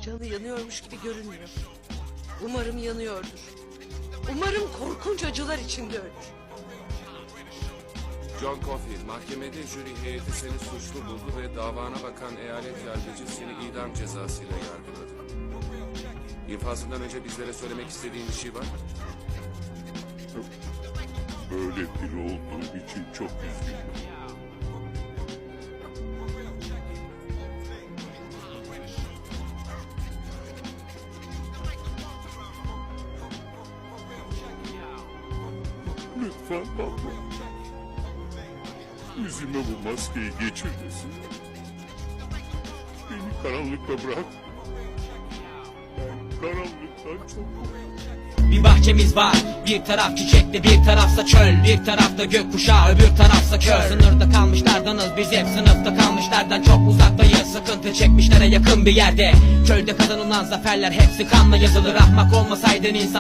Canı yanıyormuş gibi görünmüyor. Umarım yanıyordur. Umarım korkunç acılar içinde ölür. John Coffey, mahkemede jüri heyeti seni suçlu buldu ve davana bakan eyalet yargıcı seni idam cezasıyla yargıladı. İnfazından önce bizlere söylemek istediğin bir şey var mı? Böyle biri olduğum için çok üzgünüm. Lütfen baba. Yüzüme bu maskeyi geçirmesin. Beni karanlıkta bırak. Ben karanlıktan çok korkuyorum. Bir bahçemiz var, bir taraf çiçekli, bir tarafsa çöl, bir tarafta gökkuşağı, öbür tarafsa kör. Sınırda kalmışlardanız biz hep, sınıfta kalmışlardan çok uzaktayız. Sıkıntı çekmişlere yakın bir yerde. Çölde kazanılan zaferler hepsi kanla yazılır. Ahmak olmasaydın insan